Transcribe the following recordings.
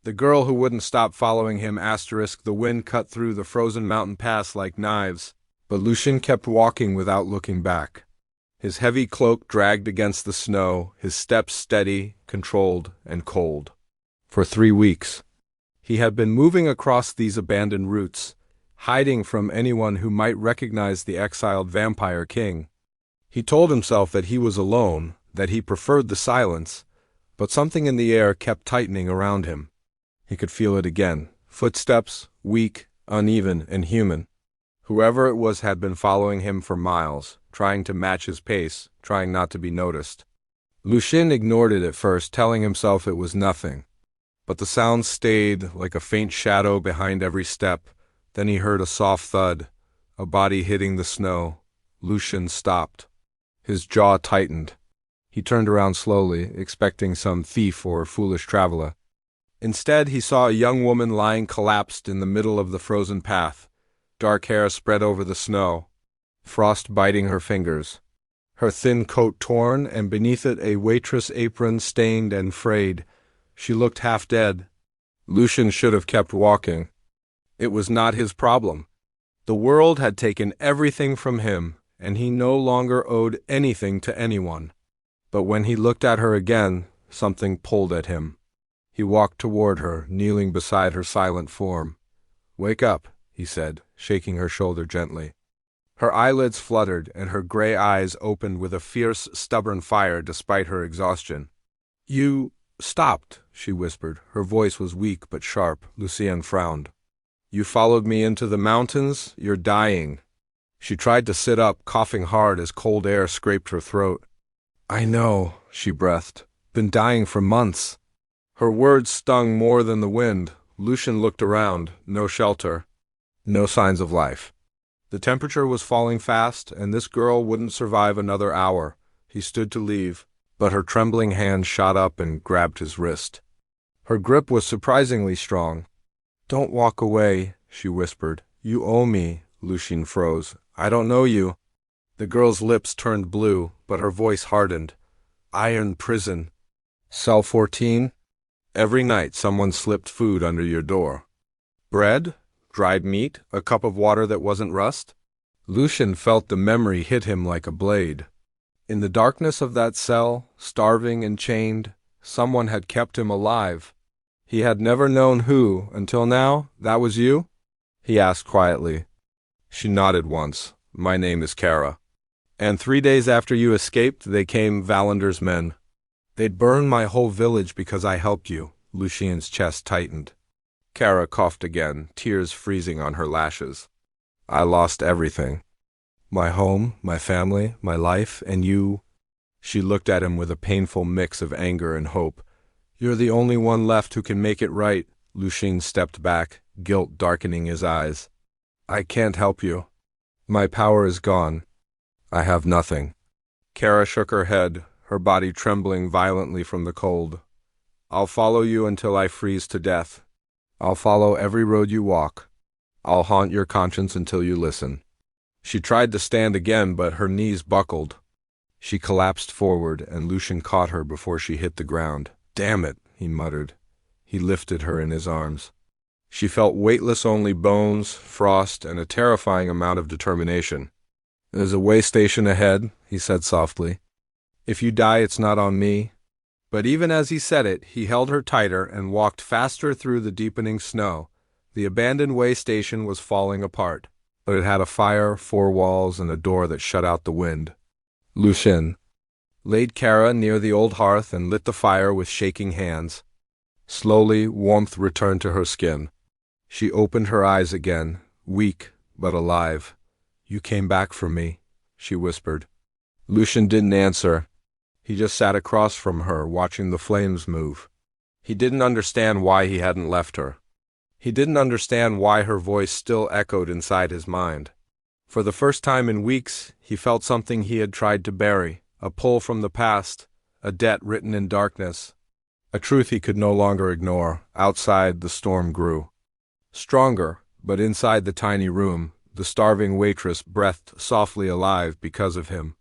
The girl who wouldn't stop following him the wind cut through the frozen mountain pass like knives, but Lucien kept walking without looking back. His heavy cloak dragged against the snow, his steps steady, controlled, and cold. For 3 weeks, he had been moving across these abandoned routes, hiding from anyone who might recognize the exiled vampire king. He told himself that he was alone, that he preferred the silence, but something in the air kept tightening around him. He could feel it again. Footsteps, weak, uneven, and human. Whoever it was had been following him for miles, trying to match his pace, trying not to be noticed. Lucien ignored it at first, telling himself it was nothing. But the sound stayed, like a faint shadow behind every step. Then he heard a soft thud, a body hitting the snow. Lucien stopped. His jaw tightened. He turned around slowly, expecting some thief or foolish traveler. Instead, he saw a young woman lying collapsed in the middle of the frozen path, dark hair spread over the snow, frost biting her fingers, her thin coat torn, and beneath it a waitress apron stained and frayed. She looked half dead. Lucien should have kept walking. It was not his problem. The world had taken everything from him, and he no longer owed anything to anyone. But when he looked at her again, something pulled at him. He walked toward her, kneeling beside her silent form. "Wake up," he said, shaking her shoulder gently. Her eyelids fluttered, and her gray eyes opened with a fierce, stubborn fire despite her exhaustion. "You stopped," she whispered. Her voice was weak but sharp. Lucien frowned. "You followed me into the mountains? You're dying." She tried to sit up, coughing hard as cold air scraped her throat. "I know," she breathed. "Been dying for months." Her words stung more than the wind. Lucien looked around. No shelter. No signs of life. The temperature was falling fast, and this girl wouldn't survive another hour. He stood to leave, but her trembling hand shot up and grabbed his wrist. Her grip was surprisingly strong. "Don't walk away," she whispered. "You owe me." Lucien froze. "I don't know you." The girl's lips turned blue, but her voice hardened. "Iron prison. Cell 14? Every night someone slipped food under your door. Bread? Dried meat? A cup of water that wasn't rust?" Lucien felt the memory hit him like a blade. In the darkness of that cell, starving and chained, someone had kept him alive. He had never known who, until now. "That was you?" he asked quietly. She nodded once. "My name is Kara. And 3 days after you escaped, they came Valander's men. They'd burn my whole village because I helped you." Lucien's chest tightened. Kara coughed again, tears freezing on her lashes. "I lost everything. My home, my family, my life, and you." She looked at him with a painful mix of anger and hope. "You're the only one left who can make it right." Lucien stepped back, guilt darkening his eyes. "I can't help you. My power is gone. I have nothing." Kara shook her head, her body trembling violently from the cold. "I'll follow you until I freeze to death. I'll follow every road you walk. I'll haunt your conscience until you listen." She tried to stand again, but her knees buckled. She collapsed forward, and Lucien caught her before she hit the ground. "Damn it," he muttered. He lifted her in his arms. She felt weightless only bones, frost, and a terrifying amount of determination. "There's a way station ahead," he said softly. "If you die, it's not on me." But even as he said it, he held her tighter and walked faster through the deepening snow. The abandoned way station was falling apart, but it had a fire, 4 walls, and a door that shut out the wind. Lucien laid Kara near the old hearth and lit the fire with shaking hands. Slowly, warmth returned to her skin. She opened her eyes again, weak but alive. "You came back for me," she whispered. Lucien didn't answer. He just sat across from her, watching the flames move. He didn't understand why he hadn't left her. He didn't understand why her voice still echoed inside his mind. For the first time in weeks, he felt something he had tried to bury, a pull from the past, a debt written in darkness, a truth he could no longer ignore. Outside, the storm grew. Stronger, but inside the tiny room, the starving waitress breathed softly alive because of him.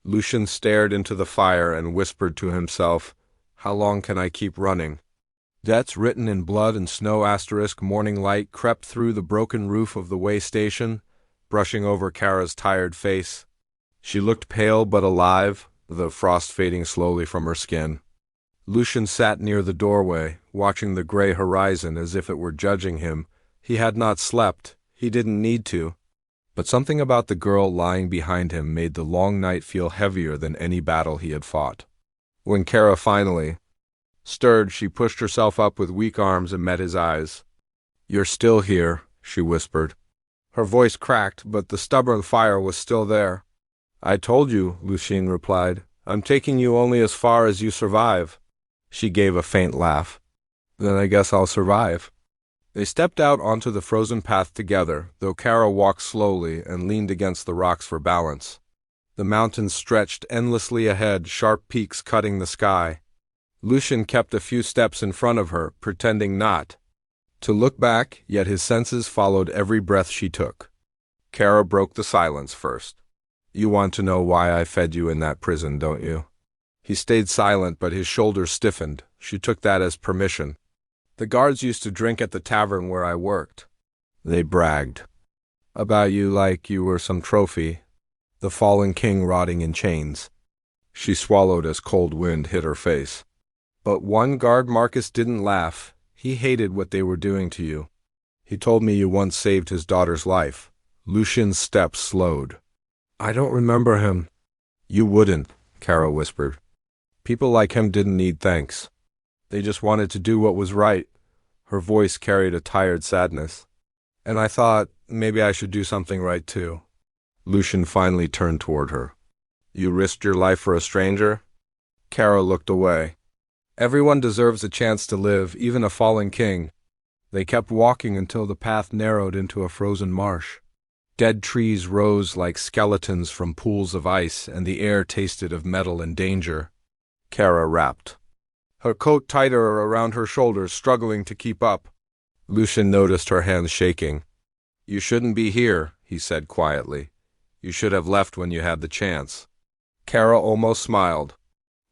Lucien stared into the fire and whispered to himself, "How long can I keep running?" Debts written in blood and snow. Morning light crept through the broken roof of the way station, brushing over Kara's tired face. She looked pale but alive, the frost fading slowly from her skin. Lucian sat near the doorway, watching the gray horizon as if it were judging him. He had not slept. He didn't need to. But something about the girl lying behind him made the long night feel heavier than any battle he had fought. When Kara finally stirred, she pushed herself up with weak arms and met his eyes. "You're still here," she whispered. Her voice cracked, but the stubborn fire was still there. "I told you," Lucian replied. "I'm taking you only as far as you survive." She gave a faint laugh. "Then I guess I'll survive." They stepped out onto the frozen path together, though Kara walked slowly and leaned against the rocks for balance. The mountains stretched endlessly ahead, sharp peaks cutting the sky. Lucian kept a few steps in front of her, pretending not to look back, yet his senses followed every breath she took. Kara broke the silence first. "You want to know why I fed you in that prison, don't you?" He stayed silent, but his shoulders stiffened. She took that as permission. "The guards used to drink at the tavern where I worked. They bragged about you like you were some trophy, the fallen king rotting in chains." She swallowed as cold wind hit her face. "But one guard, Marcus, didn't laugh. He hated what they were doing to you. He told me you once saved his daughter's life." Lucian's steps slowed. "I don't remember him." "You wouldn't," Kara whispered. "People like him didn't need thanks. They just wanted to do what was right." Her voice carried a tired sadness. "And I thought maybe I should do something right too." Lucian finally turned toward her. "You risked your life for a stranger?" Kara looked away. "Everyone deserves a chance to live, even a fallen king." They kept walking until the path narrowed into a frozen marsh. Dead trees rose like skeletons from pools of ice, and the air tasted of metal and danger. Kara rapped, her coat tighter around her shoulders, struggling to keep up. Lucian noticed her hands shaking. "You shouldn't be here," he said quietly. "You should have left when you had the chance." Kara almost smiled.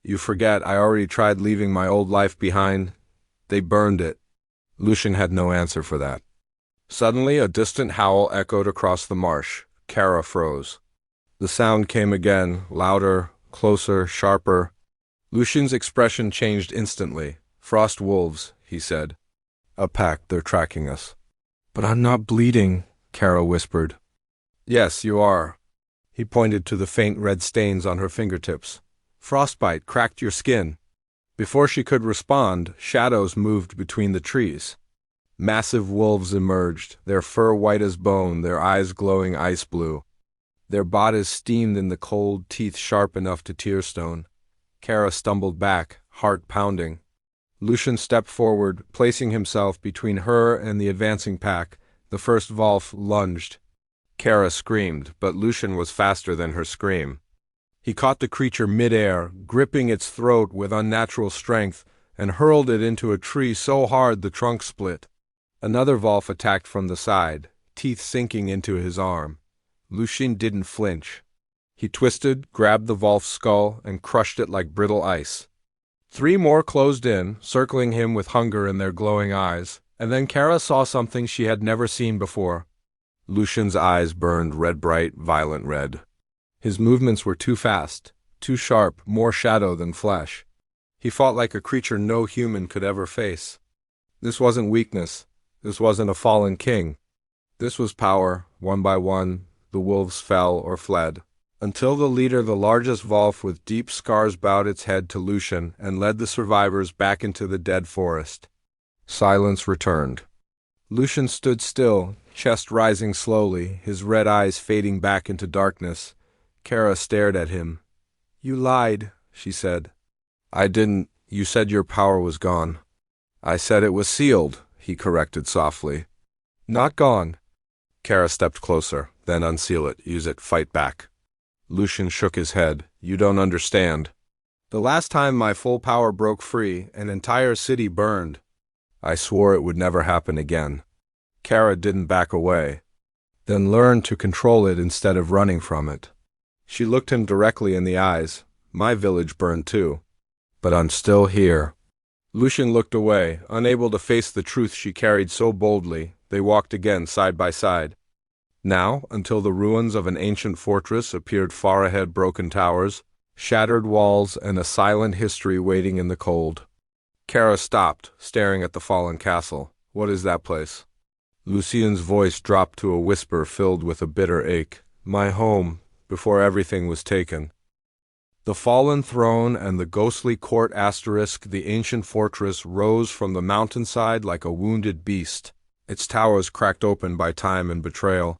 "You forget I already tried leaving my old life behind. They burned it." Lucian had no answer for that. Suddenly, a distant howl echoed across the marsh. Kara froze. The sound came again, louder, closer, sharper. Lucian's expression changed instantly. "Frost wolves," he said. "A pack, they're tracking us." "But I'm not bleeding," Kara whispered. "Yes, you are." He pointed to the faint red stains on her fingertips. "Frostbite cracked your skin." Before she could respond, shadows moved between the trees. Massive wolves emerged, their fur white as bone, their eyes glowing ice blue. Their bodies steamed in the cold, teeth sharp enough to tear stone. Kara stumbled back, heart pounding. Lucian stepped forward, placing himself between her and the advancing pack. The first Volf lunged. Kara screamed, but Lucian was faster than her scream. He caught the creature mid-air, gripping its throat with unnatural strength, and hurled it into a tree so hard the trunk split. Another Volf attacked from the side, teeth sinking into his arm. Lucian didn't flinch. He twisted, grabbed the Volf's skull, and crushed it like brittle ice. 3 more closed in, circling him with hunger in their glowing eyes, and then Kara saw something she had never seen before. Lucian's eyes burned red-bright, violent red. His movements were too fast, too sharp, more shadow than flesh. He fought like a creature no human could ever face. This wasn't weakness. This wasn't a fallen king. This was power. One by one, the wolves fell or fled, until the leader, the largest Volf with deep scars, bowed its head to Lucian and led the survivors back into the dead forest. Silence returned. Lucian stood still, chest rising slowly, his red eyes fading back into darkness. Kara stared at him. "You lied," she said. "I didn't. You said your power was gone." "I said it was sealed," he corrected softly. "Not gone." Kara stepped closer. "Then unseal it. Use it. Fight back." Lucian shook his head. "You don't understand. The last time my full power broke free, an entire city burned. I swore it would never happen again." Kara didn't back away. "Then learn to control it instead of running from it." She looked him directly in the eyes. "My village burned too. But I'm still here." Lucian looked away, unable to face the truth she carried so boldly. They walked again side by side. Now, until the ruins of an ancient fortress appeared far ahead, broken towers, shattered walls, and a silent history waiting in the cold. Kara stopped, staring at the fallen castle. What is that place? Lucian's voice dropped to a whisper filled with a bitter ache. My home, before everything was taken. The fallen throne and the ghostly court *, the ancient fortress rose from the mountainside like a wounded beast, its towers cracked open by time and betrayal.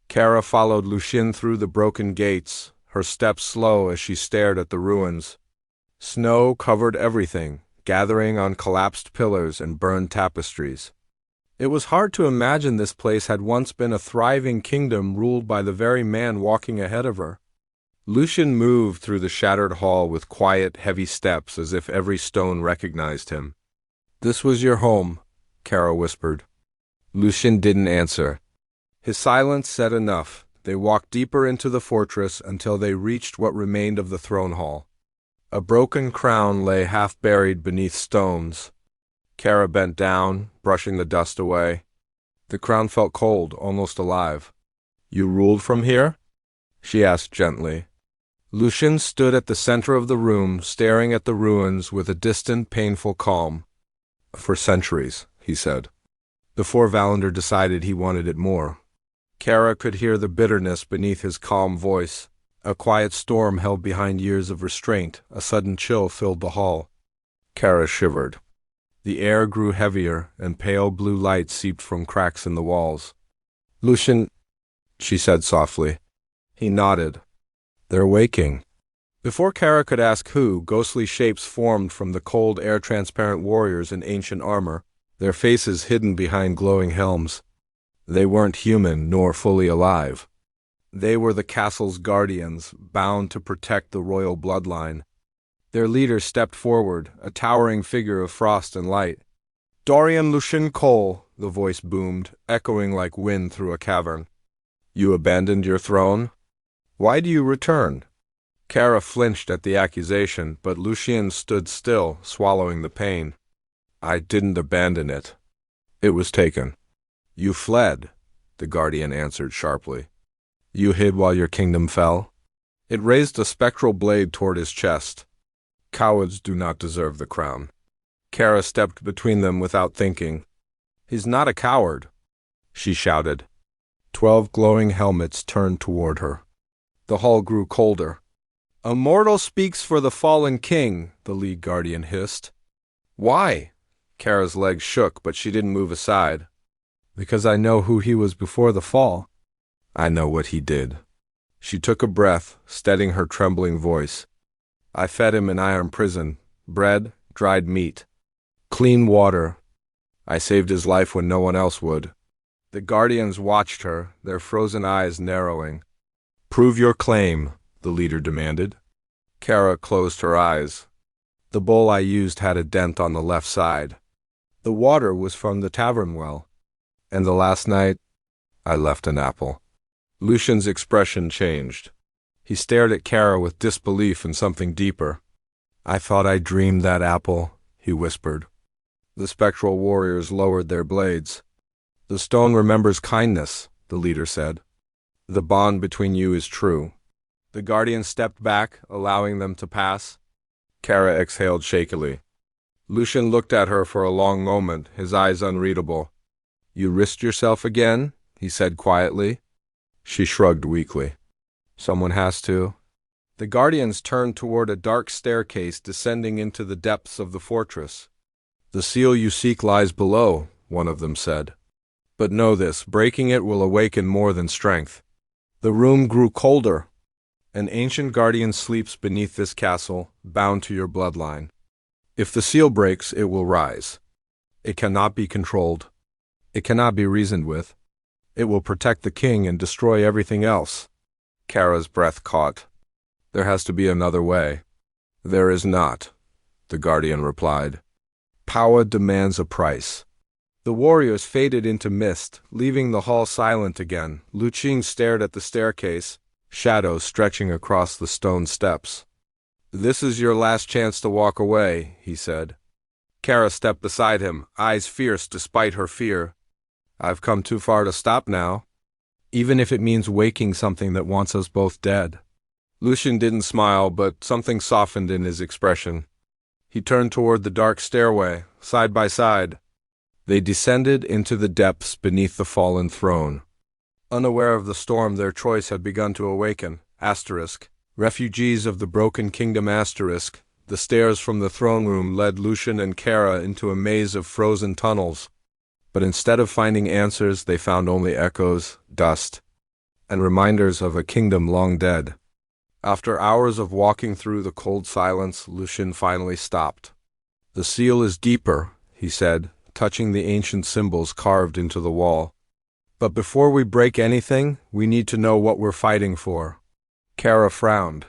Kara followed Lucian through the broken gates, her steps slow as she stared at the ruins. Snow covered everything, gathering on collapsed pillars and burned tapestries. It was hard to imagine this place had once been a thriving kingdom ruled by the very man walking ahead of her. Lucian moved through the shattered hall with quiet, heavy steps as if every stone recognized him. This was your home, Kara whispered. Lucian didn't answer. His silence said enough. They walked deeper into the fortress until they reached what remained of the throne hall. A broken crown lay half buried beneath stones. Kara bent down, brushing the dust away. The crown felt cold, almost alive. You ruled from here? She asked gently. Lucian stood at the center of the room, staring at the ruins with a distant, painful calm. For centuries, he said. Before Valander decided he wanted it more. Kara could hear the bitterness beneath his calm voice. A quiet storm held behind years of restraint. A sudden chill filled the hall. Kara shivered. The air grew heavier, and pale blue light seeped from cracks in the walls. Lucian, she said softly. He nodded. They're waking. Before Kara could ask who, ghostly shapes formed from the cold, air-transparent warriors in ancient armor, their faces hidden behind glowing helms. They weren't human nor fully alive. They were the castle's guardians, bound to protect the royal bloodline. Their leader stepped forward, a towering figure of frost and light. Dorian Lucian Cole, the voice boomed, echoing like wind through a cavern. You abandoned your throne? Why do you return? Kara flinched at the accusation, but Lucian stood still, swallowing the pain. I didn't abandon it. It was taken. You fled, the guardian answered sharply. You hid while your kingdom fell? It raised a spectral blade toward his chest. Cowards do not deserve the crown. Kara stepped between them without thinking. He's not a coward, she shouted. 12 glowing helmets turned toward her. The hall grew colder. A mortal speaks for the fallen king, the lead guardian hissed. Why? Kara's legs shook, but she didn't move aside. Because I know who he was before the fall. I know what he did. She took a breath, steadying her trembling voice. I fed him in iron prison, bread, dried meat, clean water. I saved his life when no one else would. The guardians watched her, their frozen eyes narrowing. Prove your claim, the leader demanded. Kara closed her eyes. The bowl I used had a dent on the left side. The water was from the tavern well. And the last night, I left an apple. Lucian's expression changed. He stared at Kara with disbelief and something deeper. I thought I dreamed that apple, he whispered. The spectral warriors lowered their blades. The stone remembers kindness, the leader said. The bond between you is true. The guardian stepped back, allowing them to pass. Kara exhaled shakily. Lucian looked at her for a long moment, his eyes unreadable. You risked yourself again? He said quietly. She shrugged weakly. Someone has to. The guardians turned toward a dark staircase descending into the depths of the fortress. The seal you seek lies below, one of them said. But know this, breaking it will awaken more than strength. The room grew colder. An ancient guardian sleeps beneath this castle, bound to your bloodline. If the seal breaks, it will rise. It cannot be controlled. It cannot be reasoned with. It will protect the king and destroy everything else. Kara's breath caught. There has to be another way. There is not, the guardian replied. Power demands a price. The warriors faded into mist, leaving the hall silent again. Lucian stared at the staircase, shadows stretching across the stone steps. This is your last chance to walk away, he said. Kara stepped beside him, eyes fierce despite her fear. I've come too far to stop now, even if it means waking something that wants us both dead. Lucian didn't smile, but something softened in his expression. He turned toward the dark stairway, side by side. They descended into the depths beneath the fallen throne. Unaware of the storm their choice had begun to awaken, refugees of the broken kingdom, the stairs from the throne room led Lucian and Kara into a maze of frozen tunnels. But instead of finding answers, they found only echoes, dust, and reminders of a kingdom long dead. After hours of walking through the cold silence, Lucian finally stopped. The seal is deeper, he said, touching the ancient symbols carved into the wall. But before we break anything, we need to know what we're fighting for. Kara frowned.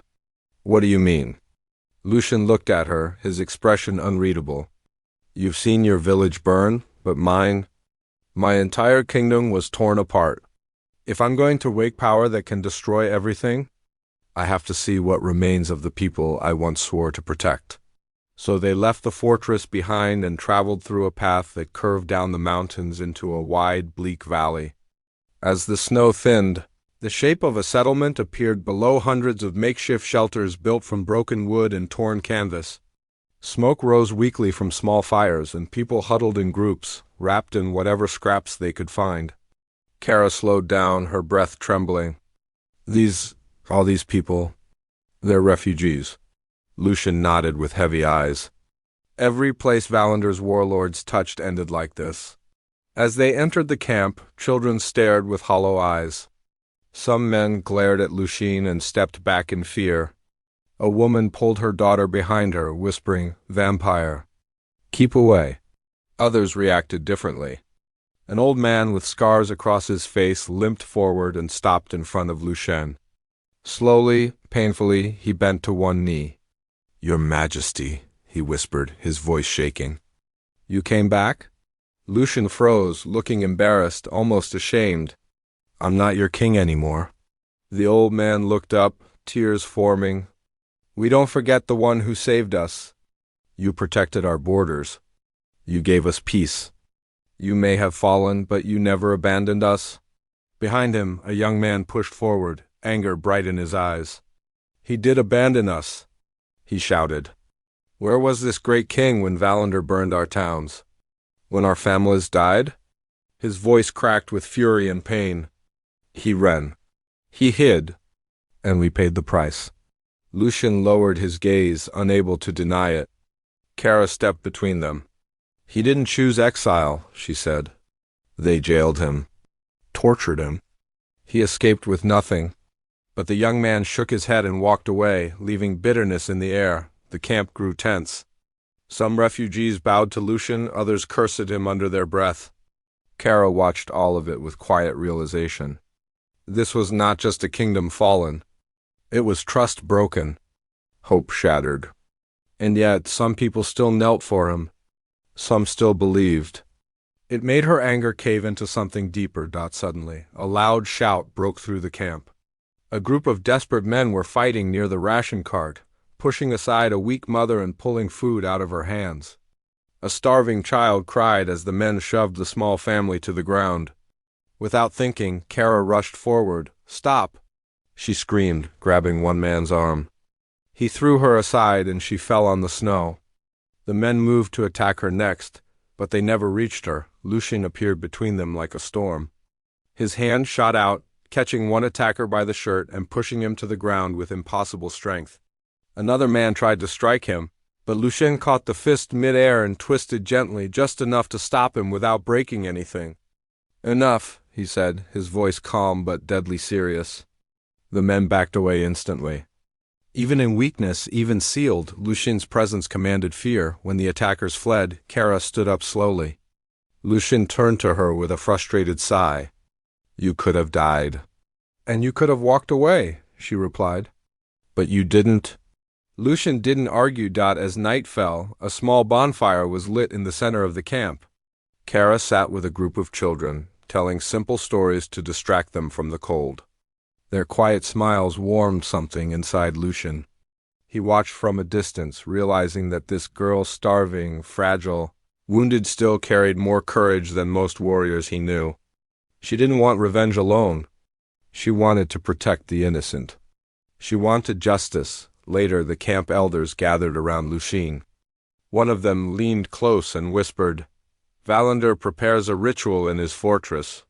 What do you mean? Lucian looked at her, his expression unreadable. You've seen your village burn, but mine? My entire kingdom was torn apart. If I'm going to wake power that can destroy everything, I have to see what remains of the people I once swore to protect. So they left the fortress behind and traveled through a path that curved down the mountains into a wide, bleak valley. As the snow thinned, the shape of a settlement appeared below hundreds of makeshift shelters built from broken wood and torn canvas. Smoke rose weakly from small fires, and people huddled in groups, wrapped in whatever scraps they could find. Kara slowed down, her breath trembling. All these people, they're refugees. Lucian nodded with heavy eyes. Every place Valander's warlords touched ended like this. As they entered the camp, children stared with hollow eyes. Some men glared at Lucian and stepped back in fear. A woman pulled her daughter behind her, whispering, "Vampire. Keep away." Others reacted differently. An old man with scars across his face limped forward and stopped in front of Lucian. Slowly, painfully, he bent to one knee. "Your Majesty," he whispered, his voice shaking. "You came back?" Lucian froze, looking embarrassed, almost ashamed. "I'm not your king anymore." The old man looked up, tears forming. "We don't forget the one who saved us. You protected our borders. You gave us peace. You may have fallen, but you never abandoned us." Behind him, a young man pushed forward, anger bright in his eyes. "He did abandon us," he shouted. "Where was this great king when Valander burned our towns? When our families died?" His voice cracked with fury and pain. "He ran. He hid. And we paid the price." Lucian lowered his gaze, unable to deny it. Kara stepped between them. "He didn't choose exile," she said. "They jailed him. Tortured him. He escaped with nothing." But the young man shook his head and walked away, leaving bitterness in the air. The camp grew tense. Some refugees bowed to Lucian, others cursed him under their breath. Kara watched all of it with quiet realization. This was not just a kingdom fallen. It was trust broken, hope shattered. And yet, some people still knelt for him. Some still believed. It made her anger cave into something deeper. Suddenly, a loud shout broke through the camp. A group of desperate men were fighting near the ration cart, pushing aside a weak mother and pulling food out of her hands. A starving child cried as the men shoved the small family to the ground. Without thinking, Kara rushed forward. "Stop!" she screamed, grabbing one man's arm. He threw her aside and she fell on the snow. The men moved to attack her next, but they never reached her. Lucian appeared between them like a storm. His hand shot out, catching one attacker by the shirt and pushing him to the ground with impossible strength. Another man tried to strike him, but Lucian caught the fist mid-air and twisted gently, just enough to stop him without breaking anything. "Enough," he said, his voice calm but deadly serious. The men backed away instantly. Even in weakness, even sealed, Lucian's presence commanded fear. When the attackers fled, Kara stood up slowly. Lucian turned to her with a frustrated sigh. "You could have died." "And you could have walked away," she replied. "But you didn't." Lucian didn't argue. As night fell, a small bonfire was lit in the center of the camp. Kara sat with a group of children, telling simple stories to distract them from the cold. Their quiet smiles warmed something inside Lucian. He watched from a distance, realizing that this girl, starving, fragile, wounded, still carried more courage than most warriors he knew. She didn't want revenge alone. She wanted to protect the innocent. She wanted justice. Later, the camp elders gathered around Lucian. One of them leaned close and whispered, "Valander prepares a ritual in his fortress.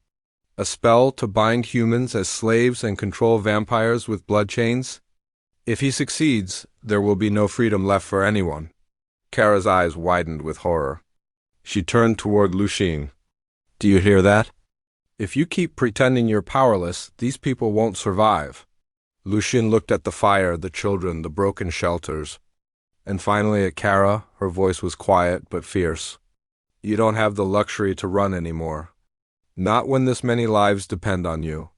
A spell to bind humans as slaves and control vampires with blood chains. If he succeeds, there will be no freedom left for anyone." Kara's eyes widened with horror. She turned toward Lucian. "Do you hear that? If you keep pretending you're powerless, these people won't survive." Lucian looked at the fire, the children, the broken shelters, and finally at Kara. Her voice was quiet but fierce. "You don't have the luxury to run anymore. Not when this many lives depend on you."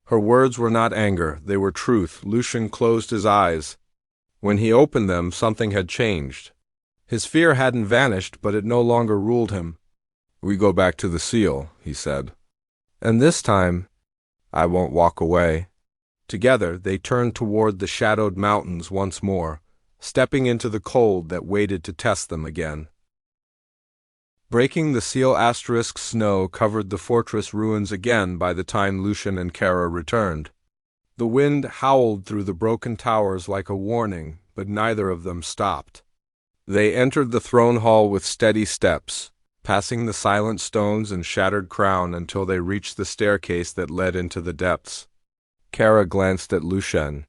Her words were not anger, they were truth. Lucian closed his eyes. When he opened them, something had changed. His fear hadn't vanished, but it no longer ruled him. "We go back to the seal," he said. "And this time, I won't walk away." Together, they turned toward the shadowed mountains once more, stepping into the cold that waited to test them again. Breaking the seal asterisk snow covered the fortress ruins again by the time Lucian and Kara returned. The wind howled through the broken towers like a warning, but neither of them stopped. They entered the throne hall with steady steps, passing the silent stones and shattered crown until they reached the staircase that led into the depths. Kara glanced at Lucian.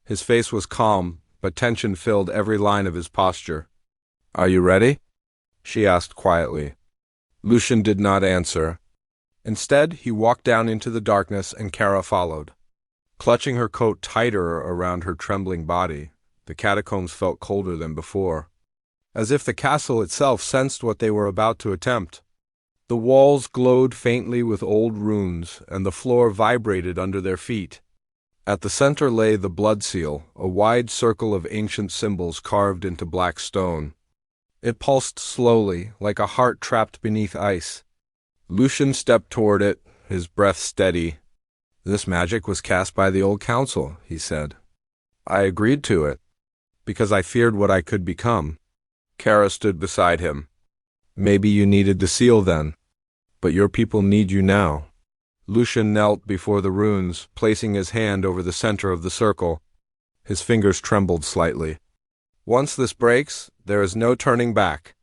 His face was calm, but tension filled every line of his posture. "Are you ready?" she asked quietly. Lucian did not answer. Instead, he walked down into the darkness and Kara followed. Clutching her coat tighter around her trembling body, the catacombs felt colder than before, as if the castle itself sensed what they were about to attempt. The walls glowed faintly with old runes, and the floor vibrated under their feet. At the center lay the blood seal, a wide circle of ancient symbols carved into black stone. It pulsed slowly, like a heart trapped beneath ice. Lucian stepped toward it, his breath steady. "This magic was cast by the old council," he said. "I agreed to it, because I feared what I could become." Kara stood beside him. "Maybe you needed the seal then, but your people need you now." Lucian knelt before the runes, placing his hand over the center of the circle. His fingers trembled slightly. "Once this breaks, there is no turning back.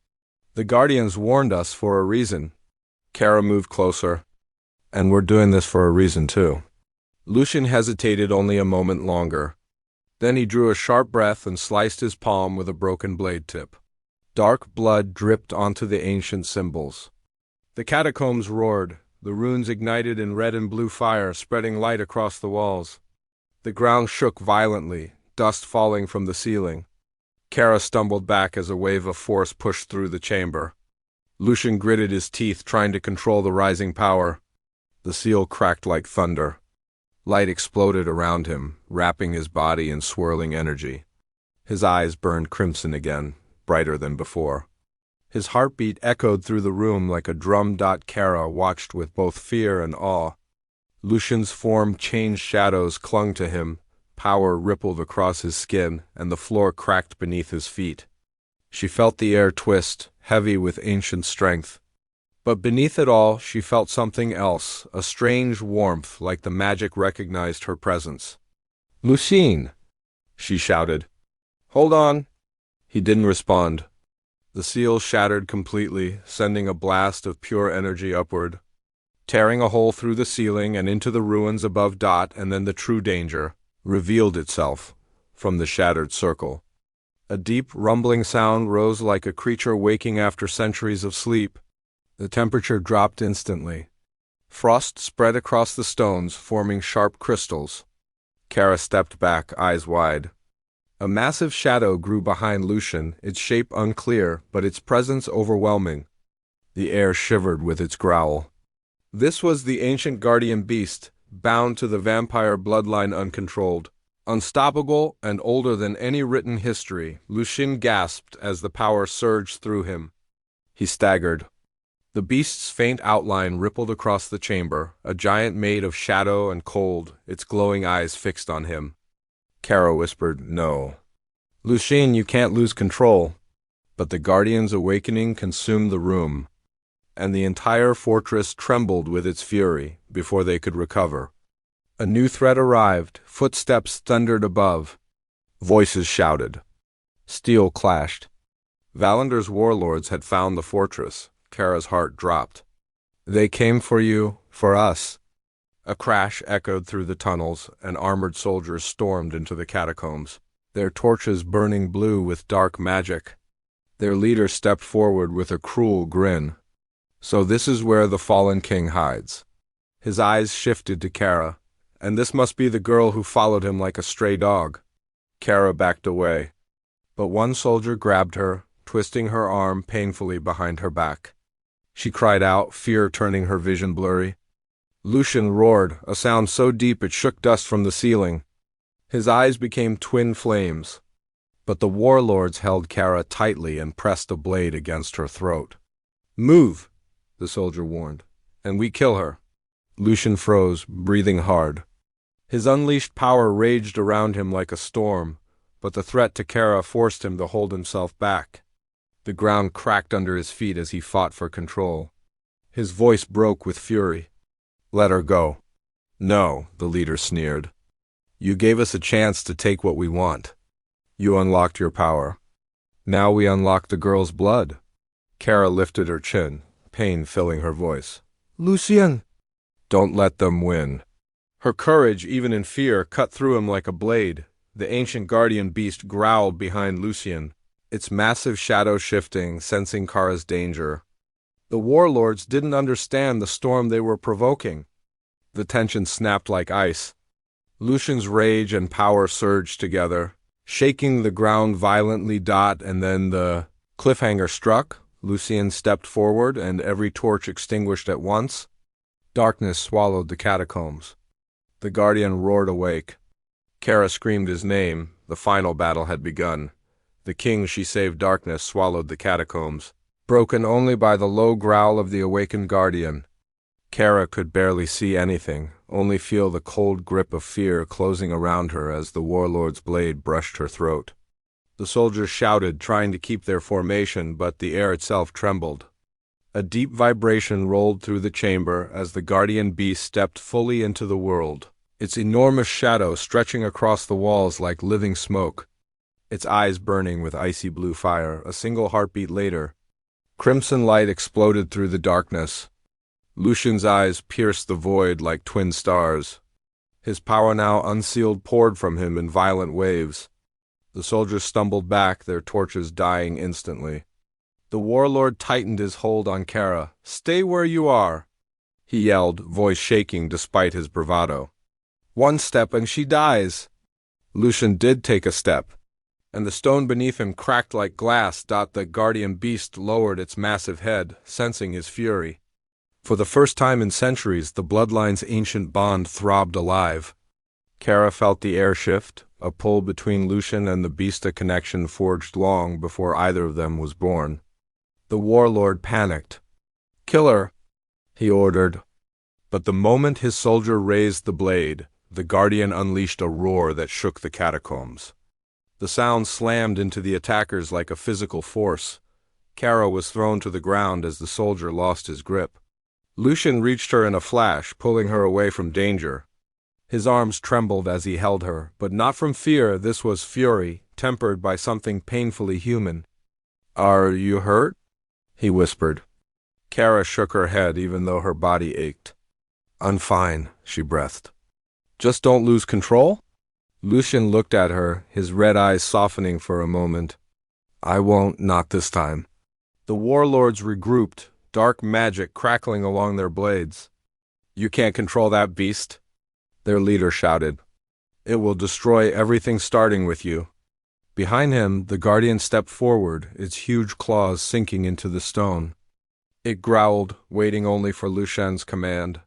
The Guardians warned us for a reason." Kara moved closer. "And we're doing this for a reason too." Lucian hesitated only a moment longer. Then he drew a sharp breath and sliced his palm with a broken blade tip. Dark blood dripped onto the ancient symbols. The catacombs roared, the runes ignited in red and blue fire, spreading light across the walls. The ground shook violently, dust falling from the ceiling. Kara stumbled back as a wave of force pushed through the chamber. Lucian gritted his teeth, trying to control the rising power. The seal cracked like thunder. Light exploded around him, wrapping his body in swirling energy. His eyes burned crimson again, brighter than before. His heartbeat echoed through the room like a drum. Kara watched with both fear and awe. Lucian's form changed, shadows clung to him, power rippled across his skin, and the floor cracked beneath his feet. She felt the air twist, heavy with ancient strength. But beneath it all, she felt something else, a strange warmth, like the magic recognized her presence. "Lucian!" she shouted. "Hold on!" He didn't respond. The seal shattered completely, sending a blast of pure energy upward, tearing a hole through the ceiling and into the ruins above. And then the true danger revealed itself from the shattered circle. A deep, rumbling sound rose like a creature waking after centuries of sleep. The temperature dropped instantly. Frost spread across the stones, forming sharp crystals. Kara stepped back, eyes wide. A massive shadow grew behind Lucian, its shape unclear, but its presence overwhelming. The air shivered with its growl. This was the ancient guardian beast, bound to the vampire bloodline, uncontrolled, unstoppable, and older than any written history. Lucian gasped as the power surged through him. He staggered. The beast's faint outline rippled across the chamber, a giant made of shadow and cold, its glowing eyes fixed on him. Kara whispered, "No." Lucien, you can't lose control. But the Guardian's awakening consumed the room, and the entire fortress trembled with its fury before they could recover. A new threat arrived, footsteps thundered above. Voices shouted. Steel clashed. Valander's warlords had found the fortress. Kara's heart dropped. They came for you, for us. A crash echoed through the tunnels, and armored soldiers stormed into the catacombs, their torches burning blue with dark magic. Their leader stepped forward with a cruel grin. So this is where the fallen king hides. His eyes shifted to Kara, and this must be the girl who followed him like a stray dog. Kara backed away, but one soldier grabbed her, twisting her arm painfully behind her back. She cried out, fear turning her vision blurry. Lucien roared, a sound so deep it shook dust from the ceiling. His eyes became twin flames. But the warlords held Kara tightly and pressed a blade against her throat. Move, the soldier warned, and we kill her. Lucien froze, breathing hard. His unleashed power raged around him like a storm, but the threat to Kara forced him to hold himself back. The ground cracked under his feet as he fought for control. His voice broke with fury. Let her go. No, the leader sneered. You gave us a chance to take what we want. You unlocked your power. Now we unlock the girl's blood. Kara lifted her chin, pain filling her voice. Lucien! Don't let them win. Her courage, even in fear, cut through him like a blade. The ancient guardian beast growled behind Lucien, its massive shadow shifting, sensing Kara's danger. The warlords didn't understand the storm they were provoking. The tension snapped like ice. Lucien's rage and power surged together, shaking the ground violently. And then the cliffhanger struck. Lucien stepped forward, and every torch extinguished at once. Darkness swallowed the catacombs. The guardian roared awake. Kara screamed his name. The final battle had begun. The king she saved darkness swallowed the catacombs, broken only by the low growl of the awakened guardian. Kara could barely see anything, only feel the cold grip of fear closing around her as the warlord's blade brushed her throat. The soldiers shouted, trying to keep their formation, but the air itself trembled. A deep vibration rolled through the chamber as the guardian beast stepped fully into the world, its enormous shadow stretching across the walls like living smoke, its eyes burning with icy blue fire. A single heartbeat later, crimson light exploded through the darkness. Lucien's eyes pierced the void like twin stars. His power now unsealed poured from him in violent waves. The soldiers stumbled back, their torches dying instantly. The warlord tightened his hold on Kara. Stay where you are, he yelled, voice shaking despite his bravado. One step and she dies. Lucien did take a step, and the stone beneath him cracked like glass. The guardian beast lowered its massive head, sensing his fury. For the first time in centuries, the bloodline's ancient bond throbbed alive. Kara felt the air shift, a pull between Lucien and the beast, a connection forged long before either of them was born. The warlord panicked. Kill her, he ordered. But the moment his soldier raised the blade, the guardian unleashed a roar that shook the catacombs. The sound slammed into the attackers like a physical force. Kara was thrown to the ground as the soldier lost his grip. Lucien reached her in a flash, pulling her away from danger. His arms trembled as he held her, but not from fear. This was fury, tempered by something painfully human. Are you hurt? He whispered. Kara shook her head even though her body ached. I'm fine, she breathed. Just don't lose control? Lucien looked at her, his red eyes softening for a moment. I won't, not this time. The warlords regrouped, dark magic crackling along their blades. You can't control that beast, their leader shouted. It will destroy everything starting with you. Behind him, the guardian stepped forward, its huge claws sinking into the stone. It growled, waiting only for Lucien's command.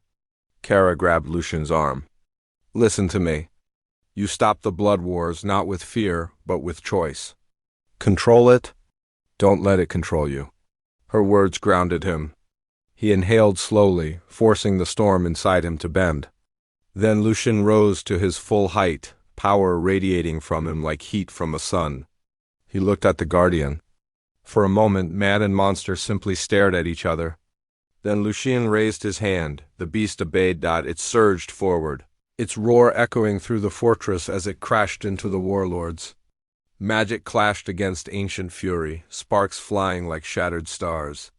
Kara grabbed Lucien's arm. Listen to me. You stop the blood wars not with fear, but with choice. Control it. Don't let it control you. Her words grounded him. He inhaled slowly, forcing the storm inside him to bend. Then Lucien rose to his full height, power radiating from him like heat from a sun. He looked at the guardian. For a moment, man and monster simply stared at each other. Then Lucien raised his hand. The beast obeyed. It surged forward, its roar echoing through the fortress as it crashed into the warlords. Magic clashed against ancient fury, sparks flying like shattered stars.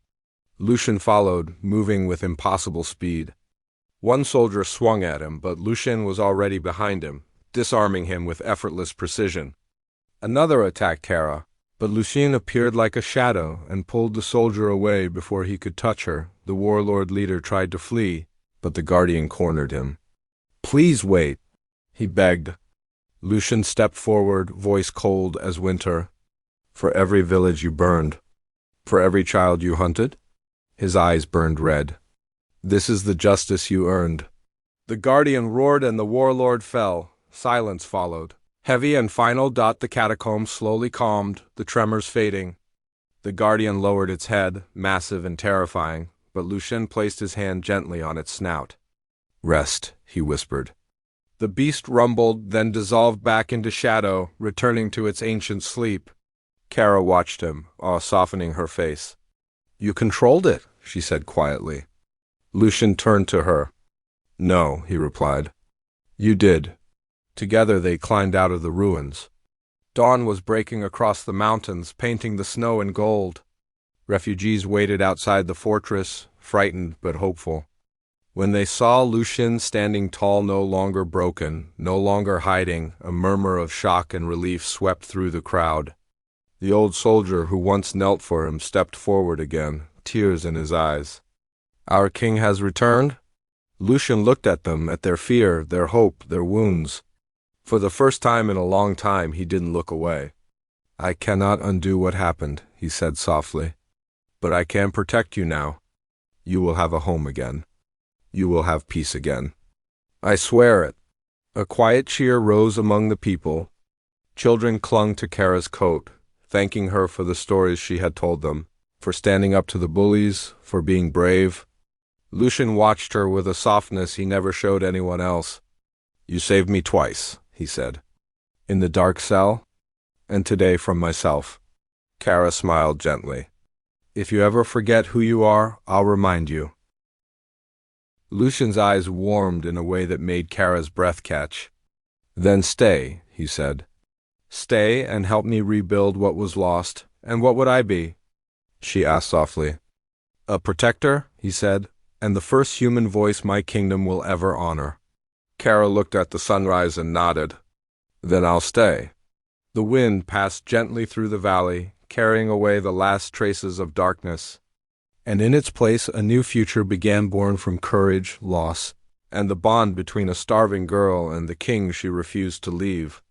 Lucien followed, moving with impossible speed. One soldier swung at him, but Lucien was already behind him, disarming him with effortless precision. Another attacked Kara, but Lucien appeared like a shadow and pulled the soldier away before he could touch her. The warlord leader tried to flee, but the guardian cornered him. "Please wait," he begged. Lucien stepped forward, voice cold as winter. "For every village you burned, for every child you hunted?" His eyes burned red. "This is the justice you earned." The guardian roared and the warlord fell. Silence followed, heavy and final. The catacombs slowly calmed, the tremors fading. The guardian lowered its head, massive and terrifying, but Lucien placed his hand gently on its snout. "Rest," he whispered. The beast rumbled, then dissolved back into shadow, returning to its ancient sleep. Kara watched him, awe softening her face. "You controlled it," she said quietly. Lucien turned to her. "No," he replied. "You did." Together they climbed out of the ruins. Dawn was breaking across the mountains, painting the snow in gold. Refugees waited outside the fortress, frightened but hopeful. When they saw Lucien standing tall, no longer broken, no longer hiding, a murmur of shock and relief swept through the crowd. The old soldier who once knelt for him stepped forward again, tears in his eyes. "Our king has returned?" Lucien looked at them, at their fear, their hope, their wounds. For the first time in a long time, he didn't look away. "I cannot undo what happened," he said softly. "But I can protect you now. You will have a home again. You will have peace again. I swear it." A quiet cheer rose among the people. Children clung to Kara's coat, thanking her for the stories she had told them, for standing up to the bullies, for being brave. Lucien watched her with a softness he never showed anyone else. "You saved me twice," he said. "In the dark cell, and today from myself." Kara smiled gently. "If you ever forget who you are, I'll remind you." Lucien's eyes warmed in a way that made Kara's breath catch. "Then stay," he said. "Stay and help me rebuild what was lost. And what would I be?" She asked softly. "A protector," he said, "and the first human voice my kingdom will ever honor." Kara looked at the sunrise and nodded. "Then I'll stay." The wind passed gently through the valley, carrying away the last traces of darkness. And in its place a new future began, born from courage, loss, and the bond between a starving girl and the king she refused to leave.